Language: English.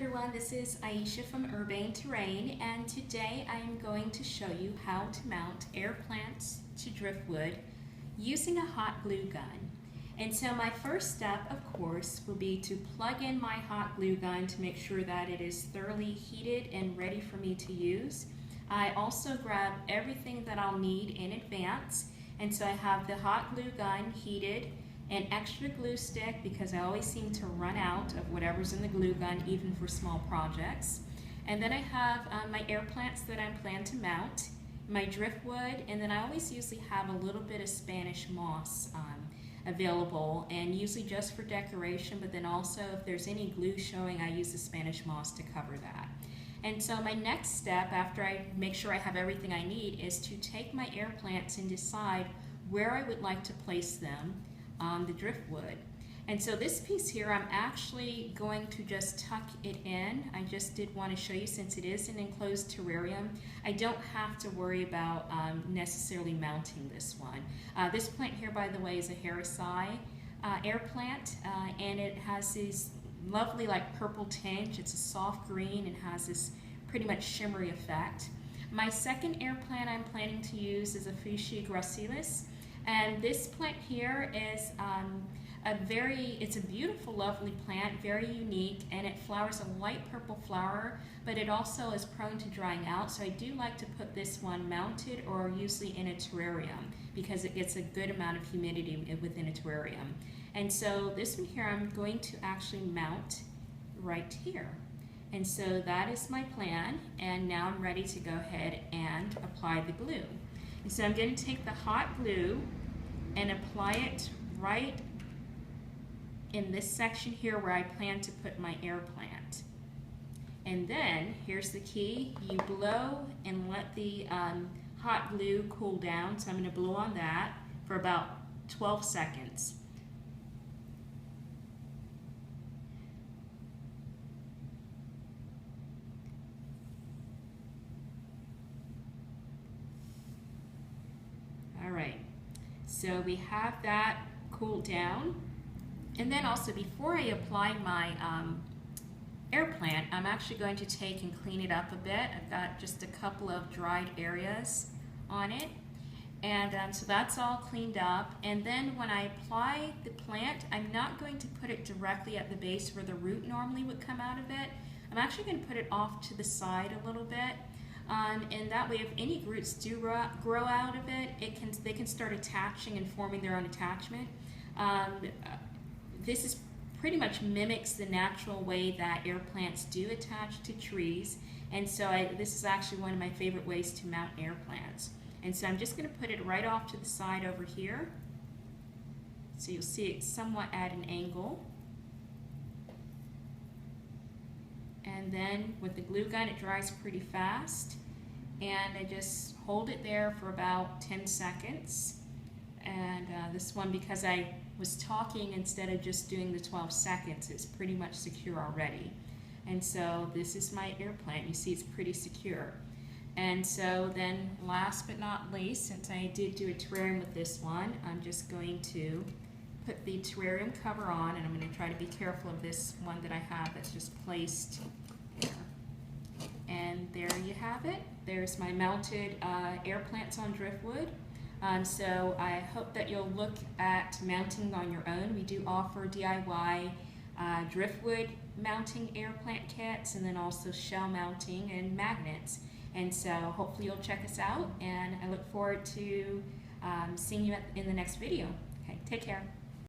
everyone, this is Aisha from Urbane Terrain, and today I am going to show you how to mount air plants to driftwood using a hot glue gun. And so my first step, of course, will be to plug in my hot glue gun to make sure that it is thoroughly heated and ready for me to use. I also grab everything that I'll need in advance, and so I have the hot glue gun heated, an extra glue stick because I always seem to run out of whatever's in the glue gun, even for small projects. And then I have my air plants that I plan to mount, my driftwood, and then I always usually have a little bit of Spanish moss available, and usually just for decoration, but then also if there's any glue showing, I use the Spanish moss to cover that. And so my next step, after I make sure I have everything I need, is to take my air plants and decide where I would like to place them on the driftwood. And so this piece here, I'm actually going to just tuck it in. I just did want to show you, since it is an enclosed terrarium, I don't have to worry about necessarily mounting this one. This plant here, by the way, is a Harrisii air plant, and it has these lovely like purple tinge. It's a soft green and has this pretty much shimmery effect. My second air plant I'm planning to use is a Fuchsia gracilis. And this plant here is it's a beautiful, lovely plant, very unique, and it flowers a light purple flower, but it also is prone to drying out. So I do like to put this one mounted or usually in a terrarium because it gets a good amount of humidity within a terrarium. And so this one here I'm going to actually mount right here. And so that is my plan, and now I'm ready to go ahead and apply the glue. And so I'm going to take the hot glue and apply it right in this section here where I plan to put my air plant. And then, here's the key, you blow and let the hot glue cool down. So I'm going to blow on that for about 12 seconds. All right, so we have that cooled down. And then also, before I apply my air plant, I'm actually going to take and clean it up a bit. I've got just a couple of dried areas on it. And so that's all cleaned up. And then when I apply the plant, I'm not going to put it directly at the base where the root normally would come out of it. I'm actually going to put it off to the side a little bit. And that way, if any roots do grow out of it, they can start attaching and forming their own attachment. This pretty much mimics the natural way that air plants do attach to trees, and so this is actually one of my favorite ways to mount air plants. And so I'm just going to put it right off to the side over here, so you'll see it somewhat at an angle. And then with the glue gun, it dries pretty fast, and I just hold it there for about 10 seconds. And this one, because I was talking instead of just doing the 12 seconds, it's pretty much secure already. And so this is my air plant. You see it's pretty secure. And so then, last but not least, since I did do a terrarium with this one, I'm just going to put the terrarium cover on, and I'm going to try to be careful of this one that I have that's just placed there. And there you have it. There's my mounted air plants on driftwood. So I hope that you'll look at mounting on your own. We do offer DIY driftwood mounting air plant kits, and then also shell mounting and magnets. And so hopefully you'll check us out, and I look forward to seeing you in the next video. Okay, take care.